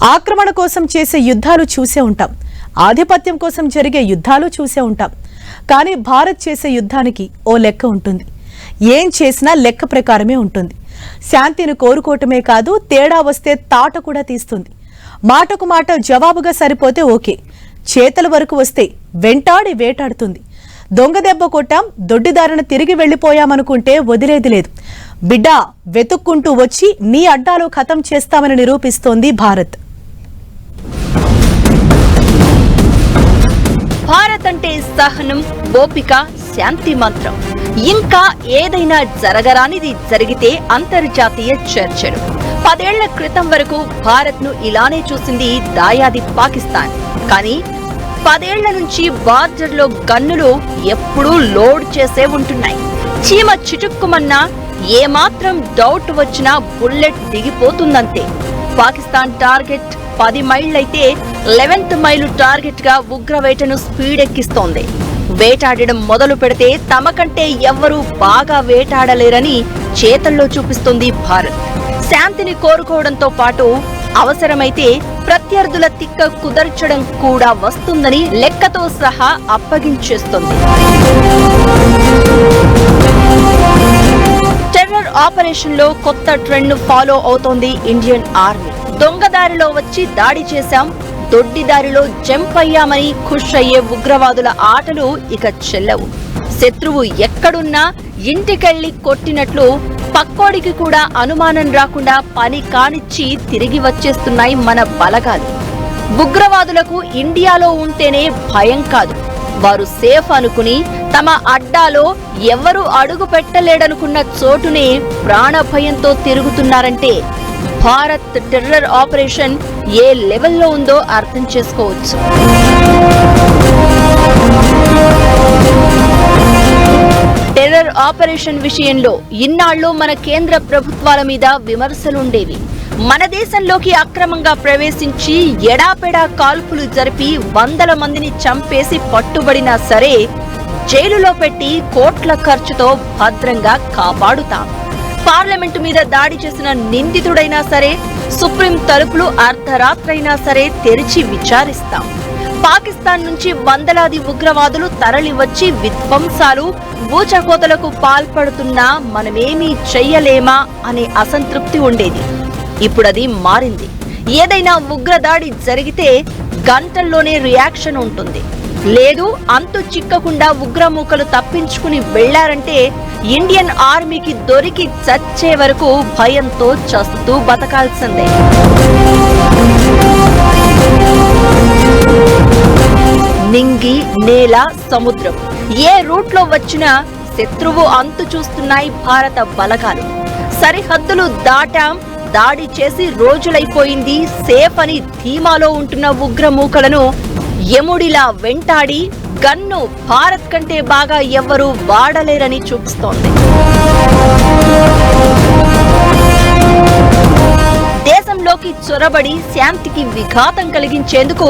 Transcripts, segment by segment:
ఆక్రమణ కోసం చేసే యుద్ధాలు చూసే ఉంటాం, ఆధిపత్యం కోసం జరిగే యుద్ధాలు చూసే ఉంటాం. కానీ భారత్ చేసే యుద్ధానికి ఓ లెక్క ఉంటుంది. ఏం చేసినా లెక్క ప్రకారమే ఉంటుంది. శాంతిని కోరుకోవటమే కాదు, తేడా వస్తే తాట కూడా తీస్తుంది. మాటకు మాట జవాబుగా సరిపోతే ఓకే, చేతల వరకు వస్తే వెంటాడి వేటాడుతుంది. దొంగ దెబ్బ కొట్టాం, దొడ్డిదారిన తిరిగి వెళ్లిపోయామనుకుంటే వదిలేది లేదు. బిడ్డా వెతుక్కుంటూ వచ్చి నీ అడ్డాలో ఖతం చేస్తామని నిరూపిస్తోంది భారత్. భారత్ అంటే సహనం, ఓపిక, శాంతి మంత్రం. ఇంకా ఏదైనా జరగరానిది జరిగితే అంతర్జాతీయ చర్చలు. 10 ఏళ్ల క్రితం వరకు భారత్ ను ఇలానే చూసింది దాయాది పాకిస్తాన్. కానీ 10 ఏళ్ల నుంచి బార్డర్ లో గన్నులు ఎప్పుడూ లోడ్ చేసే ఉంటున్నాయి. చీమ చిటుక్కుమన్నా ఏమాత్రం డౌట్ వచ్చినా బుల్లెట్ దిగిపోతుందంతే. పాకిస్తాన్ టార్గెట్ 10 మైళ్లైతే 11th మైలు టార్గెట్ గా ఉగ్రవేటను స్పీడ్ ఎక్కిస్తోంది. వేటాడడం మొదలు పెడితే తమకంటే ఎవ్వరూ బాగా వేటాడలేరని చేతల్లో చూపిస్తుంది భారత్. శాంతిని కోరుకోవడంతో పాటు అవసరమైతే ప్రత్యర్థుల తిక్క కుదర్చడం కూడా వస్తుందని లెక్కతో సహా అప్పగించేస్తుంది. టెర్రర్ ఆపరేషన్ లో కొత్త ట్రెండ్ ను ఫాలో అవుతోంది ఇండియన్ ఆర్మీ. దొంగదారిలో వచ్చి దాడి చేశాం, దొడ్డిదారిలో జంప్ అయ్యామని ఖుష్ అయ్యే ఉగ్రవాదుల ఆటలు ఇక చెల్లవు. శత్రువు ఎక్కడున్నా ఇంటికెళ్లి కొట్టినట్లు పక్కోడికి కూడా అనుమానం రాకుండా పని కానిచ్చి తిరిగి వచ్చేస్తున్నాయి మన బలగాలు. ఉగ్రవాదులకు ఇండియాలో ఉంటేనే భయం కాదు, వారు సేఫ్ అనుకుని తమ అడ్డాలో ఎవరు అడుగు పెట్టలేడనుకున్న చోటునే ప్రాణ భయంతో తిరుగుతున్నారంటే భారత్ టెర్రర్ ఆపరేషన్ ఏ లెవెల్లో ఉందో అర్థం చేసుకోవచ్చు. టెర్రర్ ఆపరేషన్ విషయంలో ఇన్నాళ్లు మన కేంద్ర ప్రభుత్వాల మీద విమర్శలుండేవి. మన దేశంలోకి అక్రమంగా ప్రవేశించి ఎడాపెడా కాల్పులు జరిపి 100 మందిని చంపేసి పట్టుబడినా సరే జైలులో పెట్టి కోట్ల ఖర్చుతో భద్రంగా కాపాడుతాం. పార్లమెంటు మీద దాడి చేసిన నిందితుడైనా సరే సుప్రీం తలుపులు అర్ధరాత్రైనా సరే తెరిచి విచారిస్తాం. పాకిస్తాన్ నుంచి వందలాది ఉగ్రవాదులు తరలి వచ్చి విధ్వంసాలు, ఊచకోతలకు పాల్పడుతున్నా మనమేమీ చెయ్యలేమా అనే అసంతృప్తి ఉండేది. ఇప్పుడది మారింది. ఏదైనా ఉగ్రదాడి జరిగితే గంటల్లోనే రియాక్షన్ ఉంటుంది. లేదు అంతు చిక్కకుండా ఉగ్రమూకలు తప్పించుకుని వెళ్లారంటే ఇండియన్ ఆర్మీకి దొరికి చచ్చే వరకు భయంతో చస్తూ బతకాల్సిందే. నింగి, నేల, సముద్రం ఏ రూట్ లో వచ్చినా శత్రువు అంతు చూస్తున్నాయి భారత బలగాలు. సరిహద్దులు దాటాం, దాడి చేసి రోజులైపోయింది, సేఫ్ అని ధీమాలో ఉంటున్న ఉగ్రమూకలను యముడిలా వెంటాడి గన్ను భారత్ కంటే బాగా ఎవ్వరూ వాడలేరని చూపిస్తోంది. దేశంలోకి చొరబడి శాంతికి విఘాతం కలిగించేందుకు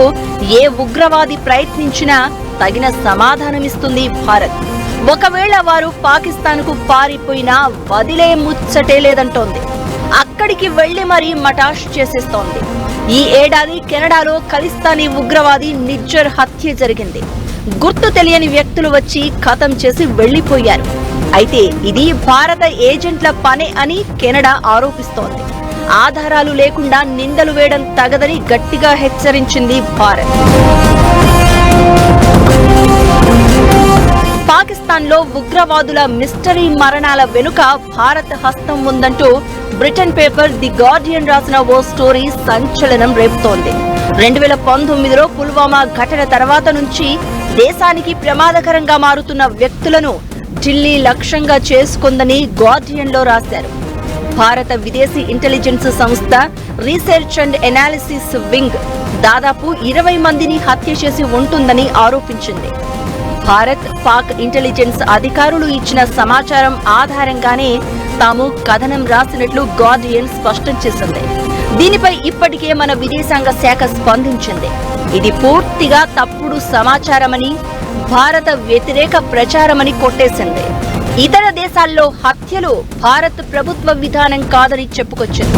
ఏ ఉగ్రవాది ప్రయత్నించినా తగిన సమాధానమిస్తుంది భారత్. ఒకవేళ వారు పాకిస్తాన్కు పారిపోయినా వదిలే ముచ్చటే లేదంటోంది. అక్కడికి వెళ్లి మరీ మటాష్ చేసేస్తోంది. ఈ ఏడాది కెనడాలో ఖలిస్తానీ ఉగ్రవాది నిజ్జర్ హత్య జరిగింది. గుర్తు తెలియని వ్యక్తులు వచ్చి ఖతం చేసి వెళ్లిపోయారు. అయితే ఇది భారత ఏజెంట్ల పనే అని కెనడా ఆరోపిస్తోంది. ఆధారాలు లేకుండా నిందలు వేయడం తగదని గట్టిగా హెచ్చరించింది భారత్. పాకిస్తాన్లో ఉగ్రవాదుల మిస్టరీ మరణాల వెనుక భారత హస్తం ఉందంటూ బ్రిటన్ పేపర్ ది గార్డియన్ రాసిన ఓ స్టోరీ సంచలనం రేపుతోంది. 2019లో పుల్వామా ఘటన తర్వాత నుంచి దేశానికి ప్రమాదకరంగా మారుతున్న వ్యక్తులను ఢిల్లీ లక్ష్యంగా చేసుకుందని గార్డియన్ లో రాశారు. భారత విదేశీ ఇంటెలిజెన్స్ సంస్థ రీసెర్చ్ అండ్ ఎనాలిసిస్ వింగ్ దాదాపు 20 మందిని హత్య చేసి ఉంటుందని ఆరోపించింది. భారత్, పాక్ ఇంటెలిజెన్స్ అధికారులు ఇచ్చిన సమాచారం ఆధారంగానే తాము కథనం రాసినట్లు గార్డియన్ స్పష్టం చేసింది. దీనిపై ఇప్పటికే మన విదేశాంగ శాఖ స్పందించింది. ఇది పూర్తిగా తప్పుడు సమాచారమని, భారత వ్యతిరేక ప్రచారమని కొట్టేసింది. ఇతర దేశాల్లో హత్యలు భారత్ ప్రభుత్వ విధానం కాదని చెప్పుకొచ్చింది.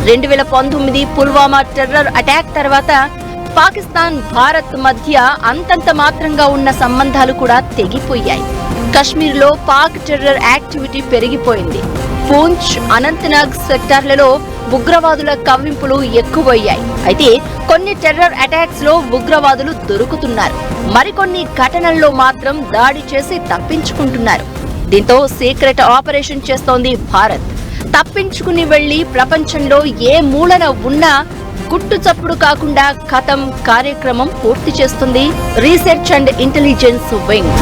2019 పుల్వామా టెర్రర్ అటాక్ తర్వాత పాకిస్తాన్ భారత్ మధ్య అంతంత మాత్రంగా ఉన్న సంబంధాలు కూడా తెగిపోయాయి. కశ్మీర్లో పాక్ టెర్రర్ యాక్టివిటీ పెరిగిపోయింది. పూంచ్, అనంతనాగ్ సెక్టార్లలో ఉగ్రవాదుల కవ్వింపులు ఎక్కువయ్యాయి. అయితే కొన్ని టెర్రర్ అటాక్స్ లో ఉగ్రవాదులు దొరుకుతున్నారు. మరికొన్ని ఘటనల్లో మాత్రం దాడి చేసి తప్పించుకుంటున్నారు. దీంతో సీక్రెట్ ఆపరేషన్ చేస్తోంది భారత్. తప్పించుకుని వెళ్లి ప్రపంచంలో ఏ మూలన ఉన్నా గుట్టు చప్పుడు కాకుండా ఖతం కార్యక్రమం పూర్తి చేస్తుంది రీసెర్చ్ అండ్ ఇంటెలిజెన్స్ వింగ్.